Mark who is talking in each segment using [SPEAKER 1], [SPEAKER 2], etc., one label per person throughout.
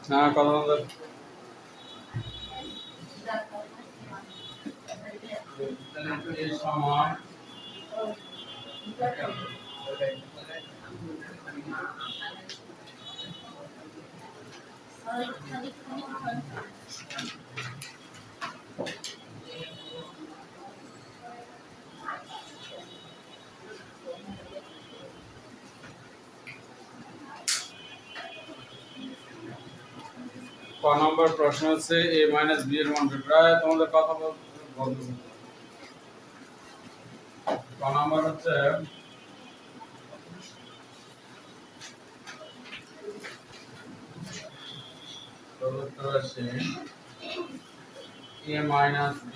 [SPEAKER 1] না কথা বলতে এই সময় ক নম্বর প্রশ্ন হচ্ছে a মাইনাস b এর মান প্রায় তোমাদের কথা বলতে ক নম্বর হচ্ছে a মাইনাস b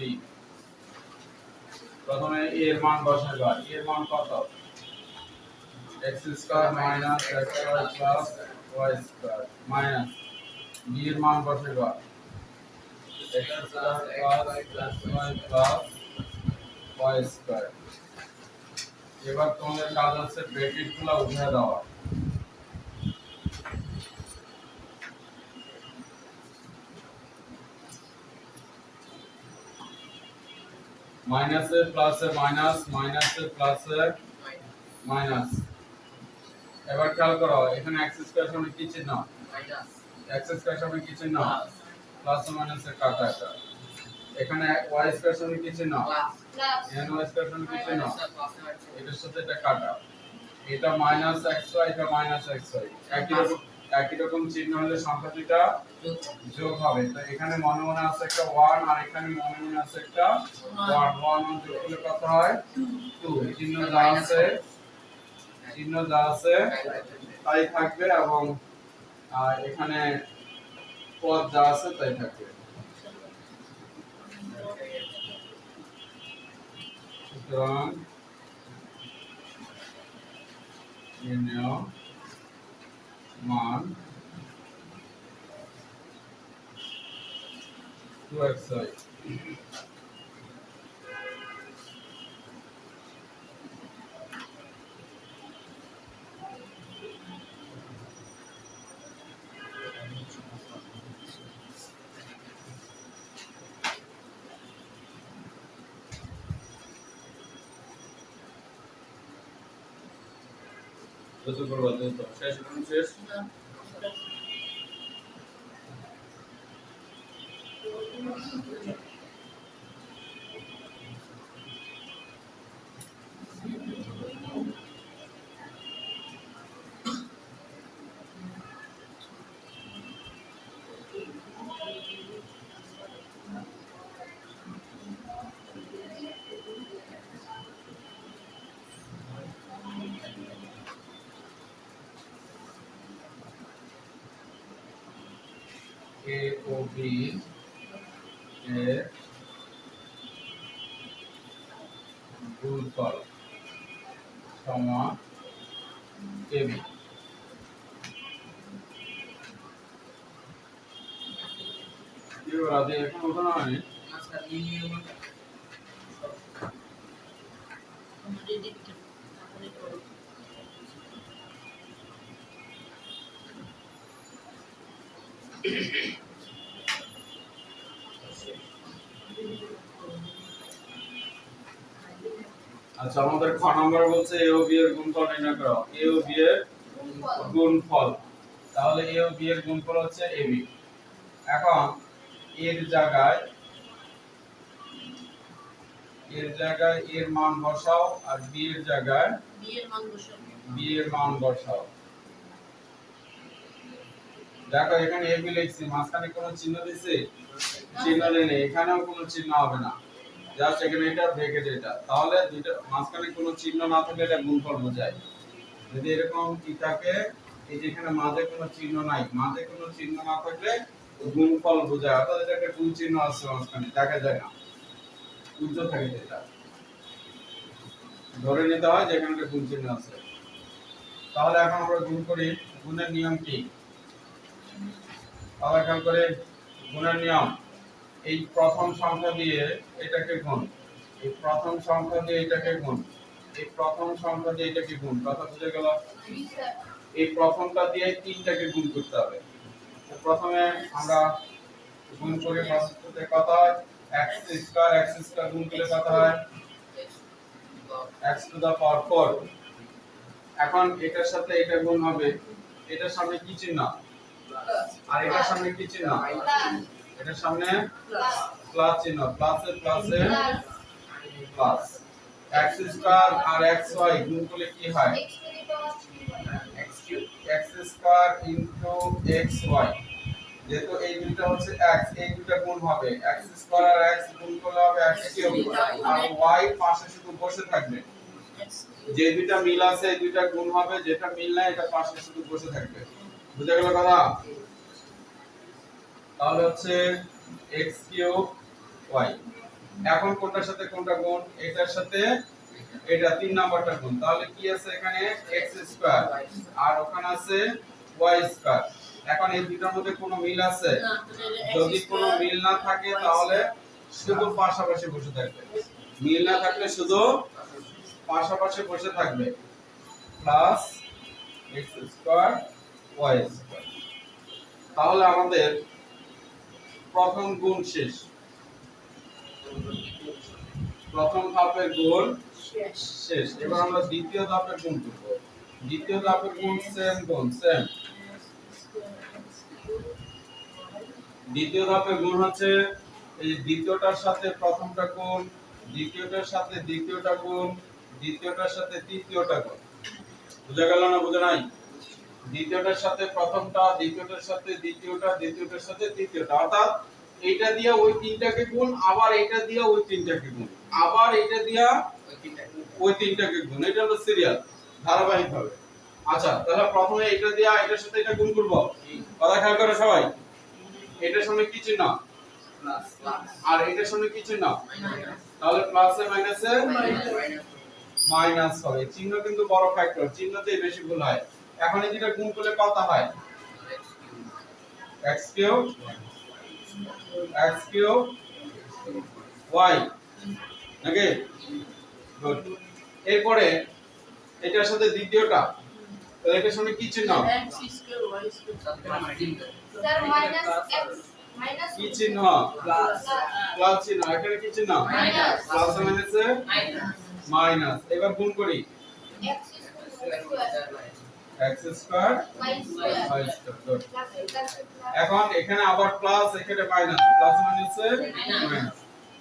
[SPEAKER 1] প্রথমে a এর মান বসাবা a এর মান কত x square minus x square plus y square minus b এর মান বসাবা x square plus y plus y square এবার তোমাদের কাজ হচ্ছে ব্র্যাকেটগুলো উঠিয়ে দেওয়া মাইনাসে প্লাসে মাইনাস মাইনাসে প্লাসে মাইনাস এবার খেয়াল করো এখানে x স্কয়ার সমান কি চিহ্ন মাইনাস x স্কয়ার সমান কি চিহ্ন প্লাস ও মাইনাসে কাটা এটা এখানে y স্কয়ার সমান কি চিহ্ন প্লাস n y স্কয়ার সমান কি চিহ্ন এটার সাথে এটা কাটা এটা মাইনাস xy এটা মাইনাস xy একই রকম চিহ্ন হলে সংখ্যা দুটো যোগ হবে তো এখানে মনে মনে আছে একটা 1 আর এখানে মনে মনে আছে একটা 1 1 যোগ করলে কত হয় 2 চিহ্ন যা আছে তাই থাকবে এবং এখানে পদ যা আছে তাই থাকবে সুতরাং নির্ণয় মান 2xy কত করব তো শেষ A ও B এর গুণফল সমান AB এবার আগে এখন ওঠানো হয়নি আচ্ছা আমাদের খ নাম্বার বলছে a ও b এর গুণফল নির্ণয় করো a ও b এর গুণফল তাহলে a ও b এর গুণফল হচ্ছে ab এখন এর জায়গায় এর মান বসাও আর b এর জায়গায় b এর মান বসাও দেখো এখানে ab লিখছি মাঝখানে কোনো চিহ্ন দিছি চিহ্ন নেই এখানেও কোনো চিহ্ন হবে না জাস্ট এখানে এটা ব্র্যাকেট এটা তাহলে দুইটা মাঝখানে কোনো চিহ্ন না থাকলে এটা গুণফল বোঝায় যদি এরকম কি থাকে এই যে এখানে মাঝে কোনো চিহ্ন নাই মাঝে কোনো চিহ্ন না থাকলে গুণফল বোঝায় অর্থাৎ এটা একটা গুণ চিহ্ন আছে মাঝখানে দেখা যায় না উজ্জ্বল থাকে এটা ধরে নিতে হয় যে এখানে একটা গুণ চিহ্ন আছে তাহলে এখন আমরা গুণ করি গুণের নিয়ম কি তাহলে খেয়াল করে গুণের নিয়ম এই প্রথম সংখ্যা দিয়ে এটাকে গুণ এই প্রথম সংখ্যা দিয়ে এটাকে গুণ এই প্রথম সংখ্যা দিয়ে এটাকে গুণ কথা বুঝে গেল এই প্রথমটা দিয়ে তিনটাকে গুণ করতে হবে তো প্রথমে আমরা গুণ করে প্রথমতে কত হয় x স্কয়ার গুণ করলে কত হয় x টু দা পাওয়ার 4 এখন এটার সাথে এটা গুণ হবে এটার সামনে কি চিহ্ন আর এটার সামনে কি চিহ্ন এটার সামনে প্লাস চিহ্ন প্লাসে প্লাসে প্লাস x স্কয়ার আর xy গুণ করলে কি হয় x স্কয়ার ইনটু xy যেহেতু এই দুইটা হচ্ছে x এই দুইটা গুণ হবে x স্কয়ার আর x গুণ করলে হবে x কিউব আর y পাশে শুধু বসে থাকবে যে দুইটা মিল আছে এই দুইটা গুণ হবে যেটা মিল নাই এটা পাশে শুধু বসে থাকবে বুঝা গেল কথা তাহলে হচ্ছে x কিউব y এখন কোনটার সাথে কোনটা গুণ এটার সাথে এটা 3 নাম্বারটা গুণ তাহলে কি আছে এখানে x স্কয়ার আর ওখানে আছে y স্কয়ার এখন এই দুটোর মধ্যে কোনো মিল আছে যদি কোনো মিল না থাকে তাহলে শুধু পাশাপাশি বসে থাকবে মিল না থাকলে শুধু পাশাপাশি বসে থাকবে plus x square y square তাহলে আমাদের প্রথম গুণ শেষ প্রথম ধাপের গুণ শেষ এবার আমরা দ্বিতীয় ধাপের গুণ করব দ্বিতীয় ধাপের গুণ সেম দ্বিতীয় ধাপের গুণ হচ্ছে এই দ্বিতীয়টার সাথে প্রথমটা গুণ দ্বিতীয়টার সাথে দ্বিতীয়টা গুণ দ্বিতীয়টার সাথে তৃতীয়টা গুণ বুঝা গেল না বুঝা নাই দ্বিতীয়টার সাথে প্রথমটা দ্বিতীয়টার সাথে দ্বিতীয়টা দ্বিতীয়টার সাথে তৃতীয়টা অর্থাৎ এইটা দিয়া ওই তিনটাকে গুণ আবার এইটা দিয়া ওই তিনটাকে গুণ আবার এইটা দিয়া ওই তিনটাকে গুণ এটা হলো সিরিয়াল ধারাবাহিক ভাবে আচ্ছা তাহলে প্রথমে এটা দিয়া এটার সাথে এটা গুণ করব কথা খেয়াল করো সবাই এটার সামনে কি চিহ্ন প্লাস আর এটার সামনে কি চিহ্ন তাহলে প্লাসে মাইনাসে মাইনাস হবে চিহ্ন কিন্তু বড় ফ্যাক্টর চিহ্নতেই বেশি ভুল হয় এখন এই দুটো গুণ করলে কত হয় x কিউব y নাকি গুড এরপরে এটার সাথে দ্বিতীয়টা তাহলে এটার সামনে কি চিহ্ন
[SPEAKER 2] x square y square
[SPEAKER 3] sir minus x minus
[SPEAKER 1] কি চিহ্ন প্লাস চিহ্ন এখানে কি চিহ্ন
[SPEAKER 3] মাইনাস
[SPEAKER 1] প্লাস মাইনাসে মাইনাস এবার গুণ করি
[SPEAKER 3] x square
[SPEAKER 1] x square
[SPEAKER 3] y square
[SPEAKER 1] y square good
[SPEAKER 3] plus plus
[SPEAKER 1] এখন এখানে আবার প্লাস এখানে মাইনাস প্লাস মাইনাসে মাইনাস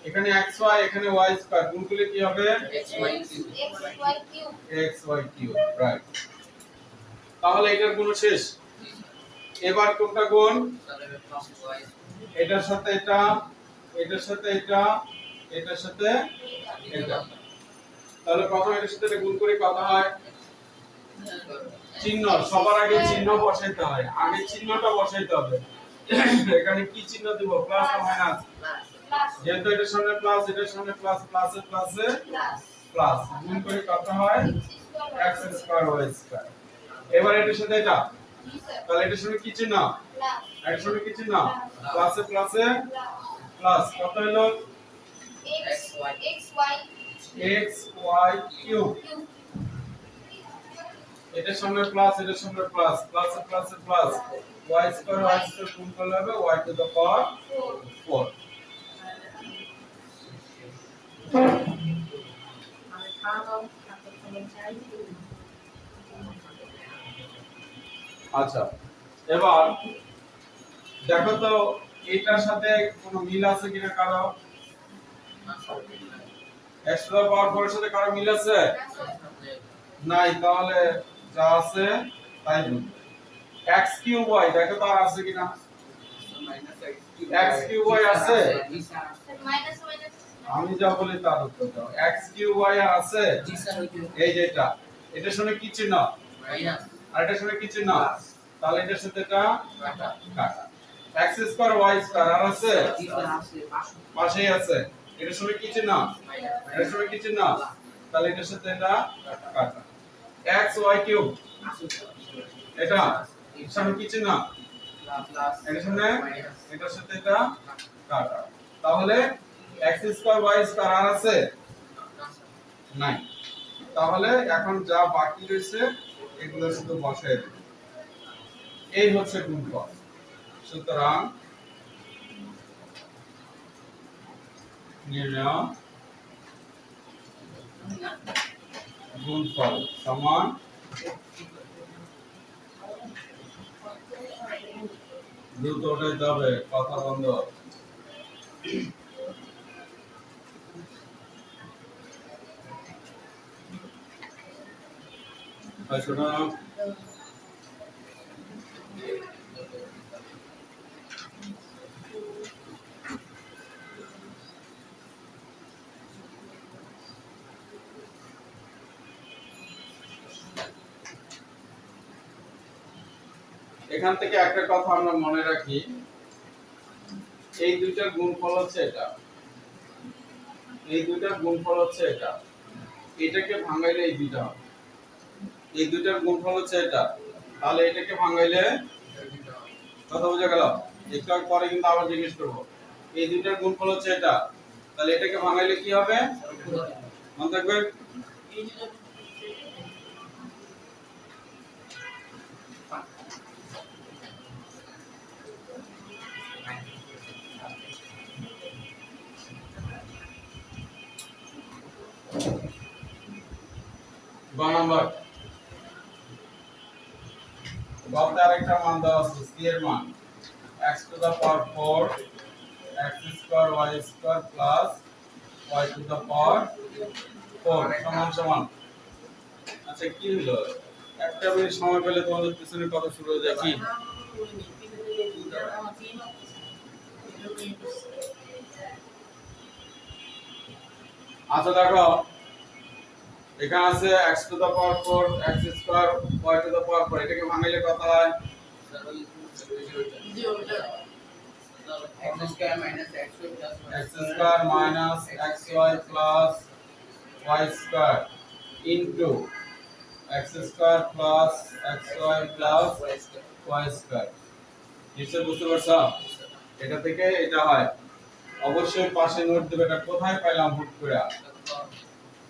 [SPEAKER 1] এখানে xy এখানে y স্কয়ার গুণ করলে কি হবে
[SPEAKER 3] xy cube
[SPEAKER 1] xy cube right তাহলে এটার গুণ শেষ এবার কোনটা গুণ এটার সাথে এটা এটার সাথে এটা এটার সাথে এটা তাহলে প্রথম এটার সাথে এটা গুণ করে কত হয় চিহ্ন সবার আগে চিহ্ন বসাইতে হয় আগে চিহ্নটা বসাইতে হবে এখানে কি চিহ্ন দিব প্লাস না মাইনাস
[SPEAKER 3] প্লাস
[SPEAKER 1] যেহেতু এটার সামনে প্লাস এটার সামনে প্লাস প্লাসে প্লাসে
[SPEAKER 3] প্লাস
[SPEAKER 1] প্লাস গুণ করে কত হয় x স্কয়ার y স্কয়ার এবার এটার সাথে এটা তাহলে এটার সামনে কি চিহ্ন
[SPEAKER 3] প্লাস
[SPEAKER 1] এটার সামনে কি চিহ্ন প্লাসে প্লাসে প্লাস কত হলো xy কিউব এটার সামনে প্লাস এটার সামনে প্লাস প্লাসে প্লাসে প্লাস y স্কয়ার গুণ করলে হবে y টু দ্য পাওয়ার 4 আচ্ছা এবার দেখো তো এটার সাথে কোনো মিল আছে কিনা কারো x টু দ্য পাওয়ার 4 এর সাথে কারো মিল আছে নাই তাহলে যা আছে তাই বলবো x কিউব y দেখো তো আর আছে কিনা x কিউব y আছে
[SPEAKER 3] মাইনাস মাইনাস
[SPEAKER 1] আমি যা বলি তার উত্তর দাও x কিউব y আর আছে এই যে এটা এটার সামনে কি চিহ্ন আর এটার সামনে কি চিহ্ন তাহলে এটার সাথে এটা কাটা x স্কয়ার y স্কয়ার আর আছে পাশেই আছে এটার সামনে কি চিহ্ন এটার সামনে কি চিহ্ন তাহলে এটার সাথে এটা কাটা x y কিউব এটা সামনে কি চিহ্ন
[SPEAKER 2] প্লাস
[SPEAKER 1] এটার সামনে
[SPEAKER 2] মাইনাস
[SPEAKER 1] এটার সাথে এটা কাটা তাহলে x স্কয়ার y স্কয়ার আর আছে নাই তাহলে এখন যা বাকি রয়েছে এগুলো শুধু বসায় দেব এই হচ্ছে গুণফল সুতরাং নির্ণয় গুণফল সমান দ্রুত উঠাইতে হবে কথা বন্ধ শোনো এখান থেকে একটা কথা আমরা মনে রাখি এই দুইটার গুণফল হচ্ছে এটা এই দুইটার গুণফল হচ্ছে এটা এটাকে ভাঙাইলে এই দুইটা হবে এই দুইটার গুণফল হচ্ছে এটা তাহলে এটাকে ভাঙাইলে কথা বোঝা গেল একটু পরে কিন্তু আবার জিজ্ঞেস করব এই দুইটার গুণফল হচ্ছে এটা তাহলে এটাকে ভাঙাইলে কি হবে মনে থাকবেন নাম্বার গতে আরেকটা মান দেওয়া আছে c এর মান x to the power 4 x square y square plus y to the power 4 সমান সমান আচ্ছা কি হলো একটা মিনিট সময় পেলে তোমাদের পিছনের কথা শুরু হয়ে যায় কি আচ্ছা দেখো এখানে আছে x to the power 4 x square y to the power 4 এটাকে ভাঙাইলে কত হয়
[SPEAKER 2] x square minus
[SPEAKER 1] x square minus xy plus y square into x square plus xy plus y square নিশ্চয় বুঝতে পারছো এটা থেকে এটা হয় অবশ্যই পাশে নোট দেবে এটা কোথায় পাইলাম হুট করে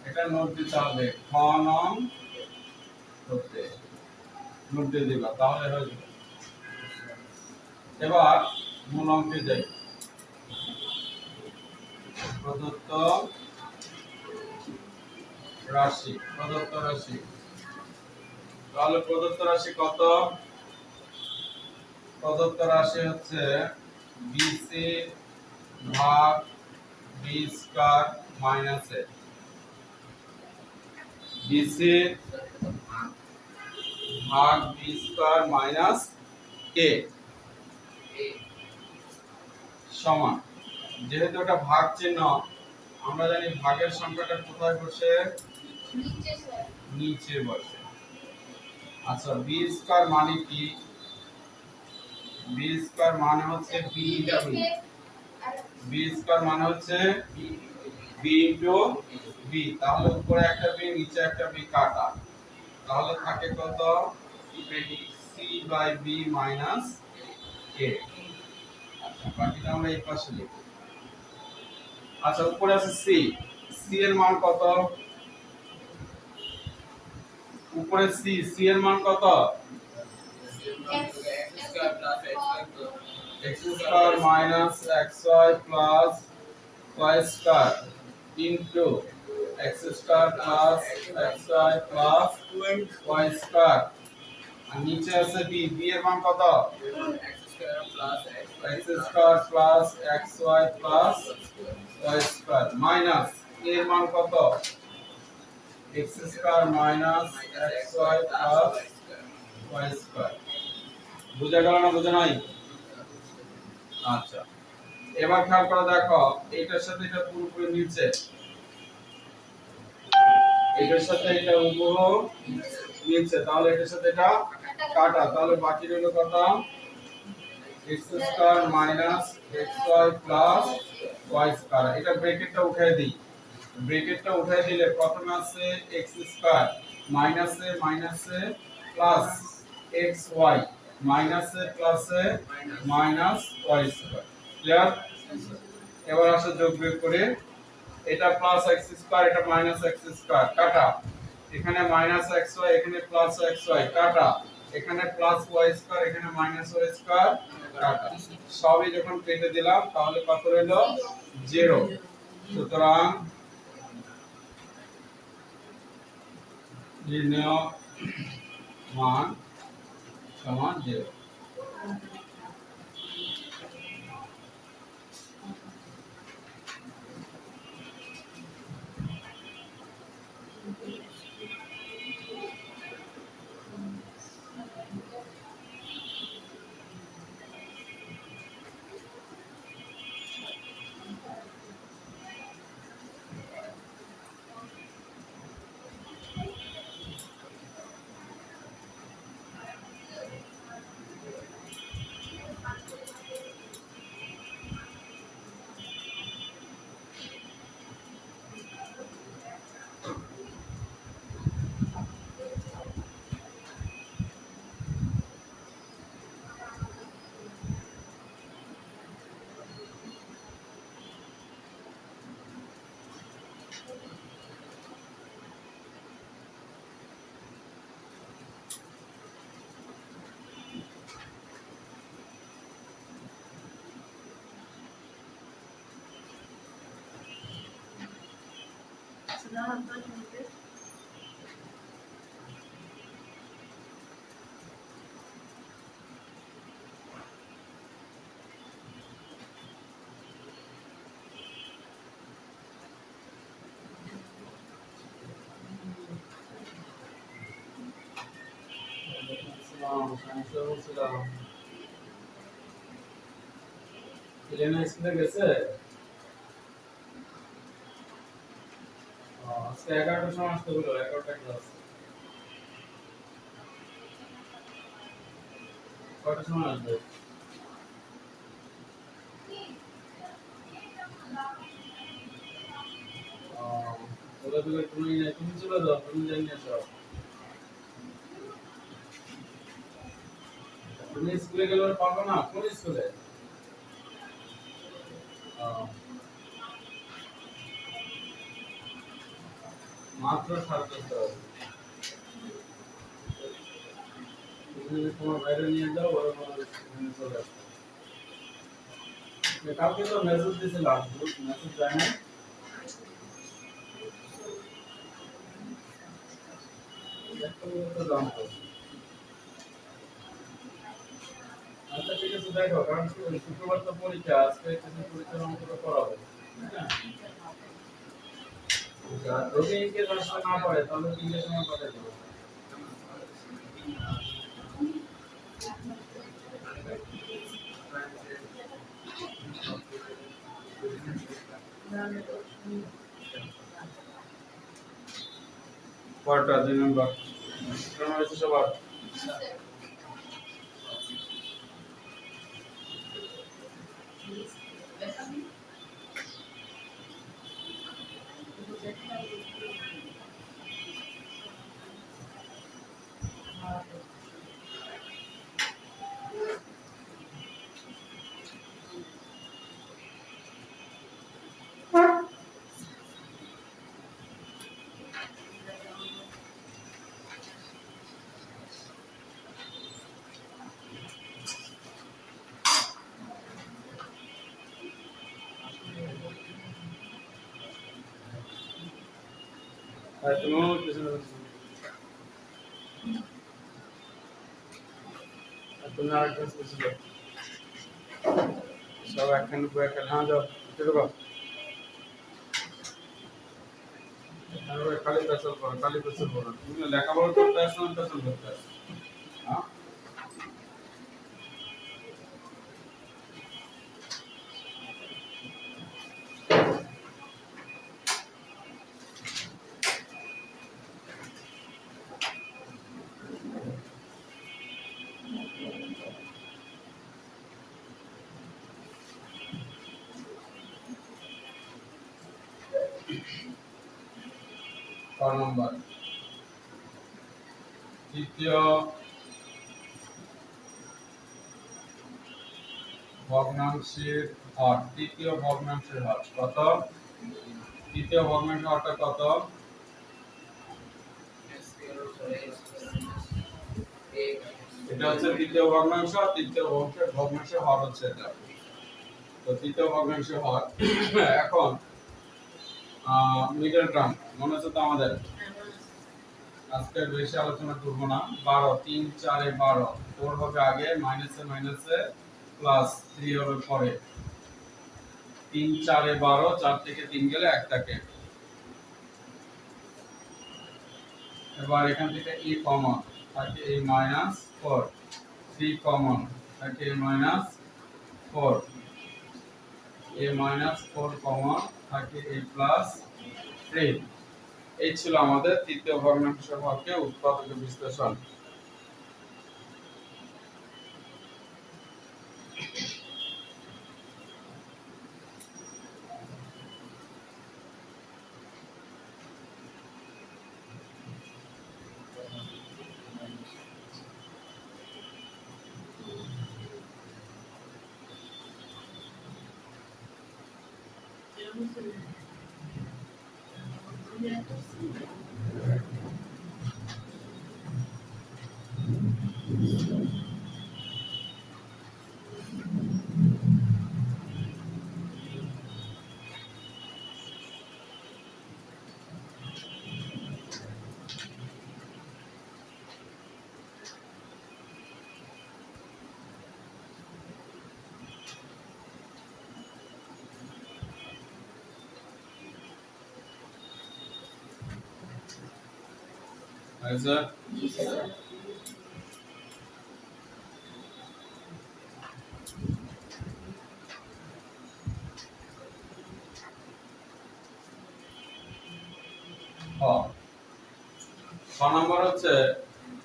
[SPEAKER 1] এটা নোট দিতে হবে খ নং করতে নোট দিয়ে দিবা তাহলে হয়ে যাবে এবার মূল অঙ্কে যাই প্রদত্ত রাশি তাহলে প্রদত্ত রাশি কত প্রদত্ত রাশি হচ্ছে bc ভাগ b square minus a bc ভাগ b স্কয়ার মাইনাস a সমান যেহেতু এটা ভাগ চিহ্ন আমরা জানি ভাগের সংখ্যাটা কোথায় বসে
[SPEAKER 3] নিচে স্যার
[SPEAKER 1] নিচে বসে আচ্ছা b স্কয়ার মানে কি b স্কয়ার মানে হচ্ছে b b স্কয়ার মানে হচ্ছে b ইনটু b তাহলে উপরে একটা b নিচে একটা b কাটা তাহলে থাকে কত c by b minus a আচ্ছা বাকিটা আমরা এই পাশে লিখব আচ্ছা উপরে আছে c c এর মান কত উপরে c এর মান কত x square minus xy plus y square into x square plus xy plus y square আর নিচে আছে b এর মান কত x square plus xy plus y square minus এর মান কত x square minus xy plus y square বুঝা গেল না বুঝা নাই আচ্ছা এবার খেয়াল করে দেখো এটার সাথে এটা পুরোপুরি নিচে এটার সাথে এটা উপরে নিচে তাহলে এটার সাথে এটা কাটা তাহলে বাকি রইল কত x square minus xy plus y square এটা ব্র্যাকেটটা উঠাই দিই ব্র্যাকেটটা উঠাই দিলে প্রথমে আছে x স্কয়ার মাইনাসে প্লাস xy মাইনাসে প্লাসে মাইনাস y স্কয়ার ক্লিয়ার এবার আসো যোগ বিয়োগ করে এটা প্লাস x স্কয়ার এটা মাইনাস x স্কয়ার কাটা এখানে মাইনাস xy এখানে প্লাস xy কাটা এখানে প্লাস y স্কয়ার এখানে মাইনাস y স্কয়ার কাটা সবই যখন কেটে দিলাম তাহলে কত রইলো 0 সুতরাং নির্ণয় মান সমান 0 এলেনা স্কুলে গেছে আজকে 11টার সময় আসতে বললো 11টা ক্লাস কয়টার সময় আসবে ওরা দিলে তুমি চলে যাও তুমি জানিয়ে আসো তুমি স্কুলে গেলে ওরা পারবে না কোন স্কুলে মাত্র 10:30 হবে তুমি তোমার বাইরে নিয়ে যাও ওরা চলে আসবে কালকে তো মেসেজ দিয়েছিলাম মেসেজ যায় না দেখো তো জানতো আচ্ছা ঠিক আছে দেখো কারণ শুক্রবার তো পরীক্ষা আজকে কিছু পরীক্ষার অঙ্কটা করাবো হ্যাঁ যদি ইংরেজ আসতে না পারে তাহলে ইংরেজ সময় পাঠিয়ে দেবো কয়টা 2 নম্বর কেমন হয়েছে সবার আর তুমিও পিছনে আর তুমি আরেকটা পিছনে সব একখানে বই একটা হ্যাঁ যাও চলো গো তারপরে খালি পেছল করো খালি পেছল করো তুমি লেখাপড়া করতে আসো না পেছল করতে আসো হ্যাঁ ক নম্বর তৃতীয় ভগ্নাংশের হর কত? তৃতীয় ভগ্নাংশের হরটা কত? এটা হচ্ছে তৃতীয় ভগ্নাংশ, আর তৃতীয় ভগ্নাংশের হর হচ্ছে এটা। তো তৃতীয় ভগ্নাংশের হর এখন মিডল টার্ম মনে হচ্ছে তো আমাদের আজকে বেশি আলোচনা করব না। 12 3 4 এ 12 4 হবে আগে, মাইনাসে প্লাস 3 হবে পরে। 3 4 এ 12, 4 থেকে 3 গেলে 1 থাকে। এবার এখান থেকে e কমন থাকে a -4, 3 কমন থাকে a -4, a -4 কমন থাকে a +3। এই ছিল আমাদের তৃতীয় ভগ্নাংশের হরকে উৎপাদক বিশ্লেষণ। আচ্ছা, নম্বর হচ্ছে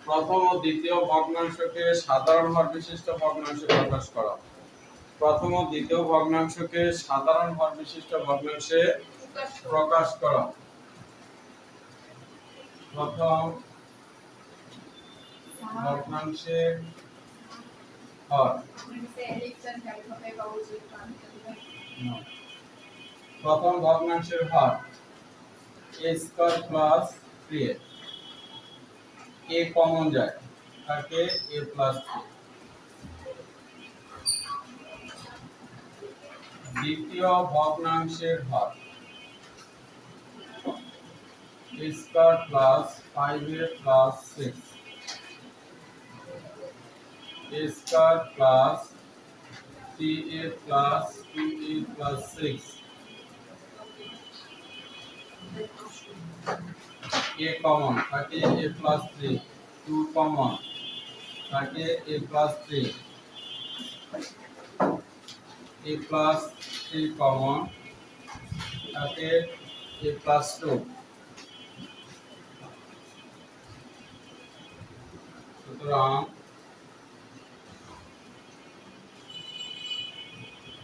[SPEAKER 1] প্রথম ও দ্বিতীয় ভগ্নাংশকে সাধারণ হর বিশিষ্ট ভগ্নাংশে প্রকাশ করা। প্রথম ও দ্বিতীয় ভগ্নাংশকে সাধারণ হর বিশিষ্ট ভগ্নাংশে প্রকাশ করা। প্রথম ভগ্নাংশের হর, প্রথম ভগ্নাংশের হর a square plus 3a, a common যায় থাকে a প্লাস 3। দ্বিতীয় ভগ্নাংশের হর a square plus 5a plus 6, a square plus 3a plus 2a plus 6, a common থাকে a প্লাস 3, 2 কমন থাকে a plus 3, a plus 3 common থাকে a প্লাস 2। সুতরাং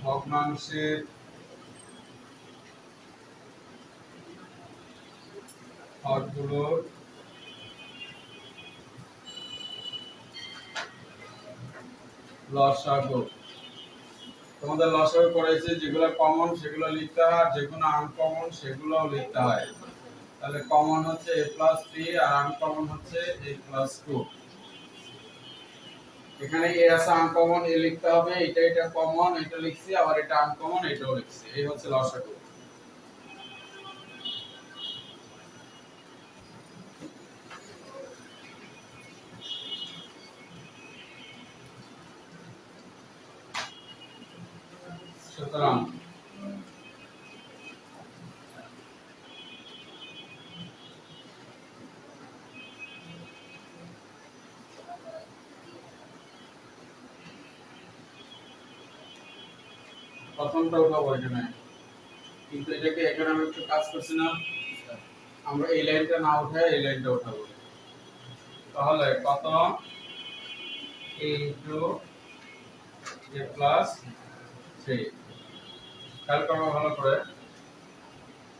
[SPEAKER 1] ভগ্নাংশের হরগুলোর লসাগু, তোমাদের লসাগু করেছে, যেগুলো কমন সেগুলো লিখতে হয়, আর যেগুলো আনকমন সেগুলোও লিখতে হয়। তাহলে কমন হচ্ছে a প্লাস 3 আর আনকমন হচ্ছে a প্লাস 2। এখানে a আছে আনকমন, a লিখতে হবে, এটা কমন, এটা লিখছি, আবার এটা আনকমন, এটাও লিখছি। এই হচ্ছে লসাগু। সুতরাং প্রথমটা উঠাবো এখানে, কিন্তু এটাকে এখানে আমি একটু কাজ করছি না, আমরা এই লাইনটা না উঠায় এই লাইনটা উঠাবো। তাহলে কত a ইনটু a প্লাস 3। খেয়াল করো ভালো করে,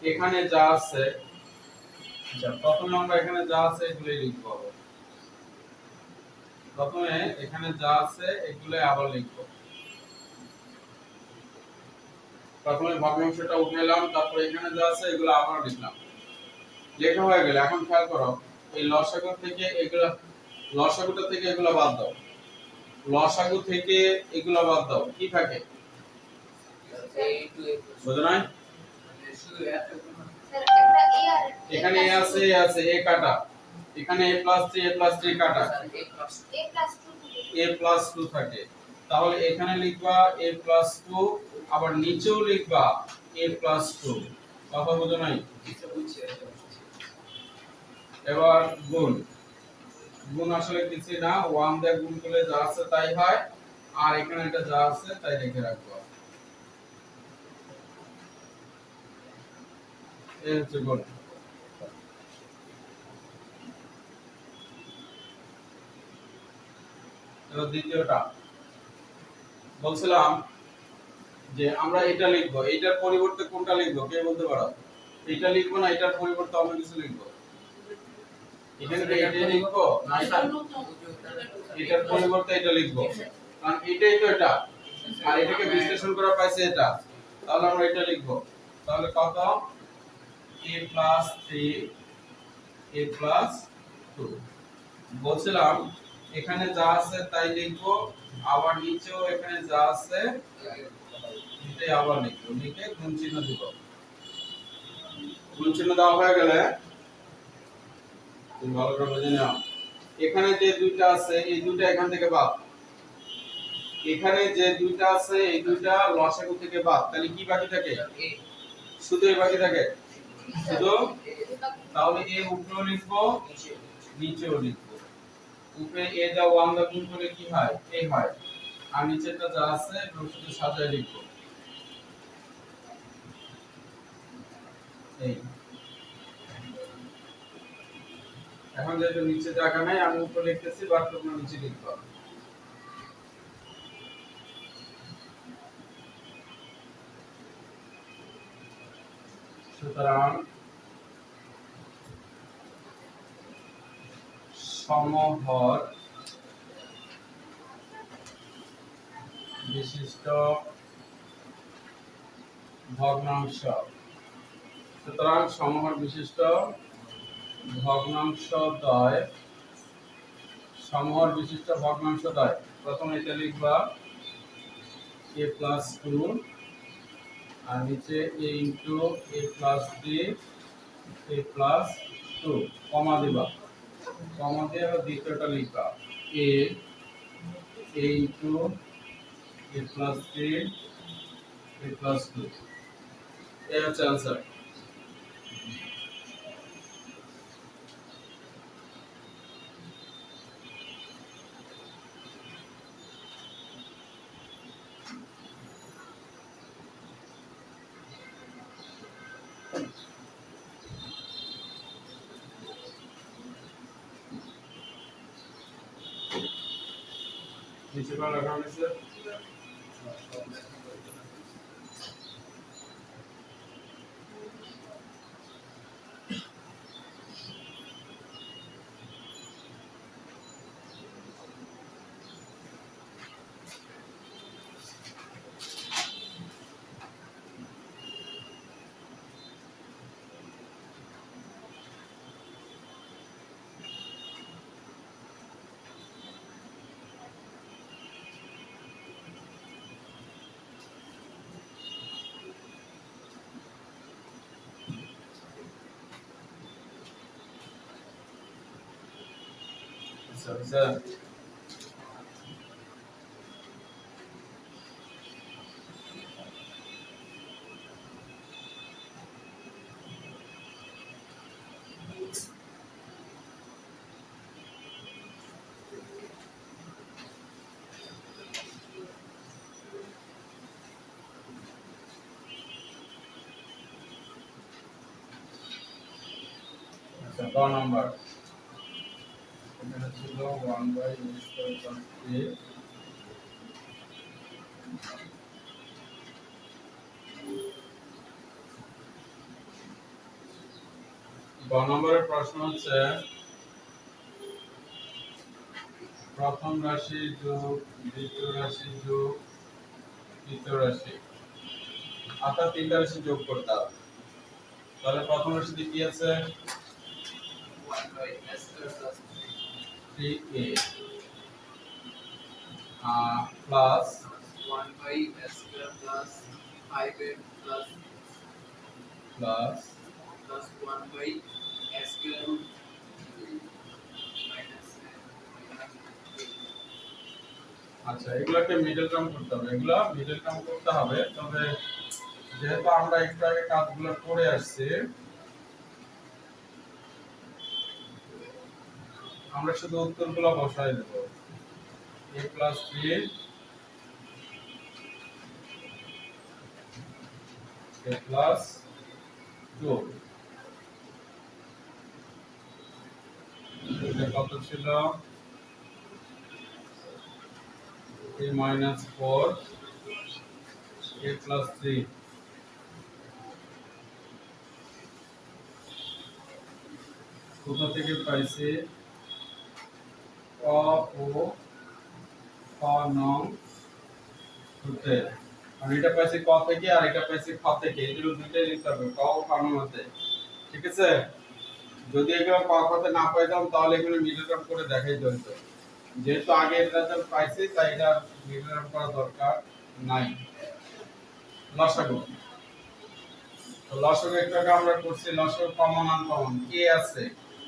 [SPEAKER 1] এখানে যা আছে, আচ্ছা প্রথমে আমরা এখানে যা আছে এগুলোই লিখবো। প্রথমে এখানে যা আছে এগুলো আবার লিখব। প্রথমে ভগ্নাংশটা উঠাইলাম, তারপর এখানে যা আছে এগুলো আবার লিখলাম। লেখা হয়ে গেল। এখন খেয়াল করো, এই লসাগু থেকে এগুলো, লসাগুটা থেকে এগুলো বাদ দাও, লসাগু থেকে এগুলো বাদ দাও, কি থাকে? বুঝো নাই?
[SPEAKER 3] স্যার একটা এ আর
[SPEAKER 1] এখানে এ আছে, এ আছে, এ কাটা, এখানে a প্লাস 3 a প্লাস 3 কাটা,
[SPEAKER 3] এ প্লাস 2
[SPEAKER 1] a প্লাস 2 থাকে। তাহলে এখানে লিখবা a প্লাস 2, আবার নিচেও লিখবা a প্লাস 2। কথা বুঝো নাই? এবার গুণ, গুণ আসলে কিছু না, 1 দিয়ে গুণ করলে যা আছে তাই হয়, আর এখানে এটা যা আছে তাই রেখে রাখবো। এই হচ্ছে গুণ। এবার দ্বিতীয়টা বলছিলাম যে আমরা এটা লিখবো, এইটার পরিবর্তে কোনটা লিখবো কে বলতে পারো? এটা লিখবো না এটার পরিবর্তে অন্য কিছু লিখবো? এখানে কি এটা লিখবো না এটার পরিবর্তে এটা লিখবো? কারণ এটাই তো এটা, আর এটাকে বিশ্লেষণ করা পাইছে এটা, তাহলে আমরা এটা লিখবো। তাহলে কত? a plus 3 a plus 2। বলছিলাম এখানে যা আছে তাই লিখবো, আবার নিচেও এখানে যা আছে এটাই আবার লিখবো, লিখে গুণ চিহ্ন দিব। গুণ চিহ্ন দেওয়া হয়ে গেলে তুমি ভালো করে বুঝে নাও, এখানে যে দুইটা আছে এই দুইটা এখান থেকে বাদ, এখানে যে দুইটা আছে এই দুইটা লসাগু থেকে বাদ, তাহলে কি বাকি থাকে? শুধু এই বাকি থাকে, শুধু। তাহলে এ উপরেও লিখবো নিচেও লিখবো। উপরে এ দা 1 দা গুণ করলে কি হয়? এ হয়। আর নিচেরটা যা আছে শুধু সাজায় লিখবো, এই। এখন যেহেতু নিচে জায়গা নাই আমি উপরে লিখতেছি, বাট তোমরা নিচে লিখবা। সুতরাং সমহর বিশিষ্ট ভগ্নাংশ, সুতরাং সমহর বিশিষ্ট ভগ্নাংশদ্বয়, সমহর বিশিষ্ট ভগ্নাংশদ্বয়, প্রথমে এটা লিখবা a প্লাস 2, আর নিচে a into a plus 3 a plus 2, কমা দিবা, কমা দিয়ে দ্বিতীয়টা লিখবা a into a plus 3 a plus 2। এই হচ্ছে आंसर। नीचे पर लगा से सर क नंबर এখানে ছিল 1/a গ নম্বরের প্রশ্ন হচ্ছে প্রথম রাশি যোগ দ্বিতীয় রাশি যোগ তৃতীয় রাশি, অর্থাৎ তিনটা রাশি যোগ করতে হবে। তাহলে প্রথম রাশিতে কি আছে?
[SPEAKER 2] 1 by s square plus
[SPEAKER 1] 3a plus
[SPEAKER 2] 1 by s square plus 5a plus
[SPEAKER 1] plus
[SPEAKER 2] 1 by s square minus
[SPEAKER 1] আচ্ছা, এগুলোকে মিডল টার্ম করতে হবে, এগুলো মিডল টার্ম করতে হবে। তবে যেহেতু আমরা একটু আগে কাজগুলো করে আসছি, আমরা শুধু উত্তরগুলো বসাই দেব। a plus 3 a plus 2 এটা কত ছিল? a minus 4 a plus 3। কোথা থেকে পাইছি? ক ও খ নং হতে, আমি এটা পাইছি ক থেকে আর এটা পাইছি খ থেকে, এই দুটো দুইটাই লিখতে হবে ক ও খ নং হতে। ঠিক আছে? যদি এগুলো ক খতে না পাইতাম তাহলে এগুলো মিডল টার্ম করে দেখাই হতো। যেহেতু আগে এটা পাইছি তাই এটা মিডল টার্ম করা দরকার নাই। লসাগু, তো লসাগু একটু আগে আমরা করছি, লসাগু কমন আনকমন কে আছে,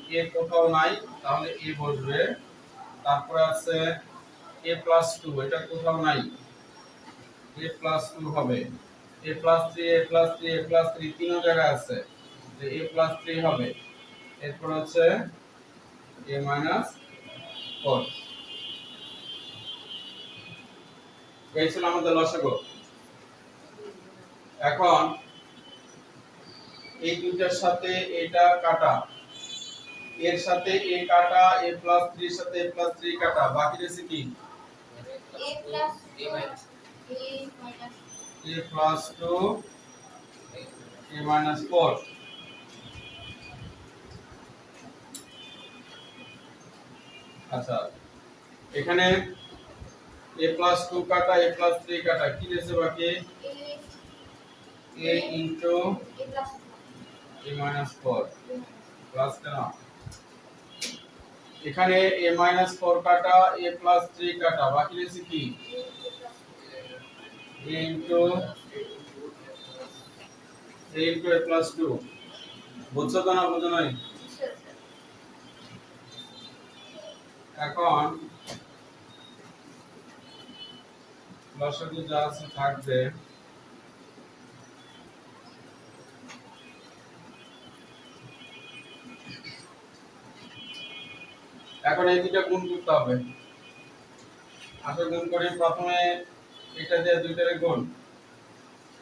[SPEAKER 1] কে কোথাও নাই, তাহলে এ বসবে। তারপরে আছে a plus 2, এটা কোথাও নাই, a plus 2 হবে। a plus 3 a plus 3 a plus 3 তিনও জায়গায় আছে, যে a plus 3 হবে। এরপর হচ্ছে a minus 4। এই ছিল আমাদের লসাগু। এখন এই দুইটার সাথে এটা কাটা, এর সাথে a কাটা, a plus 3 এর সাথে a plus 3 কাটা, বাকি রয়েছে কি?
[SPEAKER 3] a plus
[SPEAKER 2] a minus
[SPEAKER 3] a minus
[SPEAKER 1] a plus 2 a minus 4। আচ্ছা, এখানে a plus 2 কাটা, a plus 3 কাটা, কি রয়েছে বাকি? a into
[SPEAKER 3] a plus
[SPEAKER 1] a minus 4 plus কেন? এখানে a minus 4 কাটা, a plus 3 কাটা, বাকি রয়েছে কি? a into a plus 2। বুঝছো তো না বুঝো নাই? এখন লসাগু যা আছে থাকবে, এখন এই দুটো গুণ করতে হবে। আগে গুণ করি, প্রথমে এটা দিয়ে দুইটারে গুণ,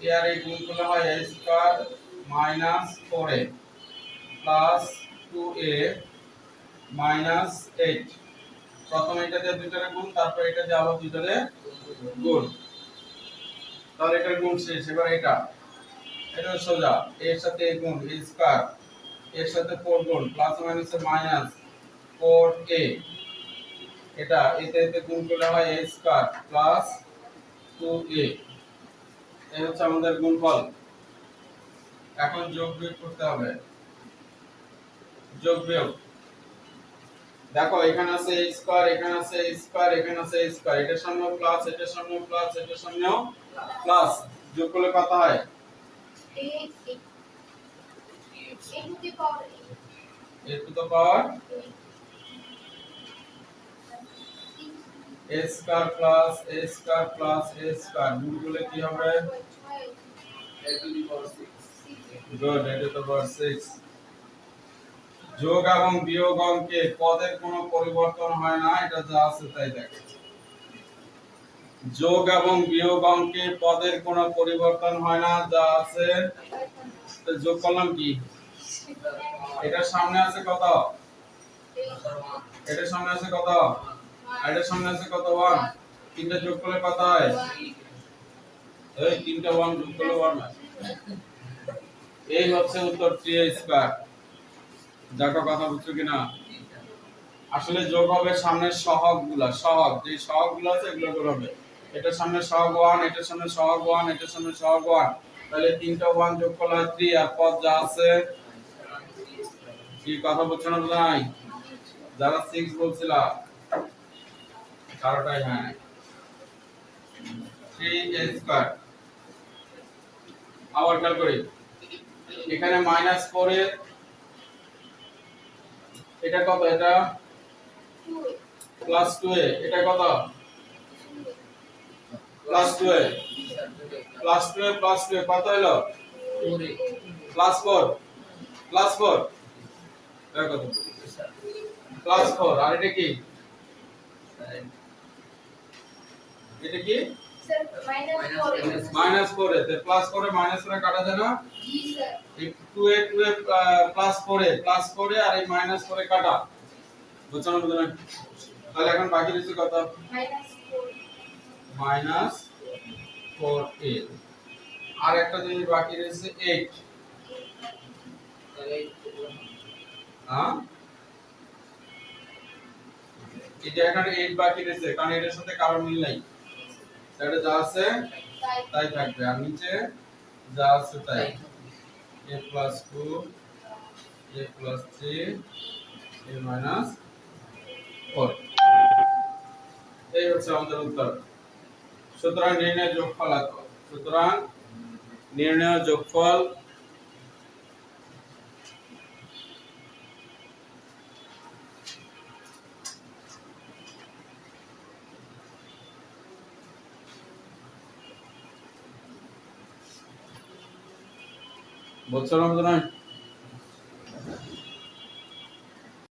[SPEAKER 1] এ আর এই গুণ করলে হয় a square minus 4a plus 2a minus 8। প্রথমে এটা দিয়ে দুইটারে গুণ, তারপর এটা দিয়ে আবার দুইটারে গুণ, তাহলে এটার গুণ শেষ। এবার এটা সোজা, এর সাথে a গুণ a স্কয়ার, এর সাথে 4 গুণ প্লাস মাইনাস মাইনাস 4a, এটা এতে এতে গুণ করলে হয় a স্কয়ার প্লাস 2a। এই হচ্ছে আমাদের গুণফল। এখন যোগ বিয়োগ করতে হবে, যোগ বিয়োগ। দেখো এখানে আছে a স্কয়ার, এখানে আছে a স্কয়ার, এখানে আছে a স্কয়ার, এটার সামনেও প্লাস, এটার সামনেও প্লাস, এটার সামনেও প্লাস, যোগ করলে কত হয়? a to the power a square plus a square plus a square, গুণ করলে কি হবে?
[SPEAKER 2] a to the power 6
[SPEAKER 1] good, a to the power 6। যোগ এবং বিয়োগ অঙ্কে পদের কোনো পরিবর্তন হয় না, এটা যা আছে তাই দেখো। যোগ এবং বিয়োগ অঙ্কে পদের কোনো পরিবর্তন হয় না, যা আছে। তো যোগ করলাম কি? এটার সামনে আছে কত? এটার সামনে আছে কত? আর এটার সামনে আছে কত? 1। তিনটা যোগ করলে কত হয়? এই তিনটা 1 যোগ করলে 1 হয়। এই হচ্ছে উত্তর 3a স্কয়ার। দেখো কথা বুঝছো কিনা? আসলে যোগ হবে সামনের সহগগুলা, সহগ যে সহগগুলো আছে এগুলো যোগ হবে। এটার সামনে সহগ 1, এটার সামনে সহগ 1, এটার সামনে সহগ 1, তাহলে তিনটা 1 যোগ করলে হয় 3 আর পদ যা আছে কি কথা বলছো না ভাই? যারা 6 বলছিলা কারোটাই হয় না। 3a square. আবার খেয়াল করি এখানে -4 এ এটা কত? এটা 2a, এটা কত? +2a, +2a কত হলো? +4, +4 এটা কত? +4 আর এটা কি? এটা কি?
[SPEAKER 3] স্যার
[SPEAKER 1] -4 এ তে +4 এ -4 এ কাটা যায় না?
[SPEAKER 3] জি স্যার
[SPEAKER 1] এই 2a +4 এ আর এই -4 এ কাটা। বুঝছো না বুঝো না? তাহলে এখন বাকি রয়েছে কত? -4a। আর একটা জিনিস বাকি রয়েছে 8। হ্যাঁ এই যে এখানে 8 বাকি রয়েছে কারণ এটার সাথে কারো মিল নাই। এটা যা আছে তাই থাকবে আর নিচে যা আছে তাই। a + 2 a + 3 a - 4 এই হচ্ছে আমাদের উত্তর। সুতরাং নির্ণয় যোগফল এত। সুতরাং নির্ণয় যোগফল বলছো না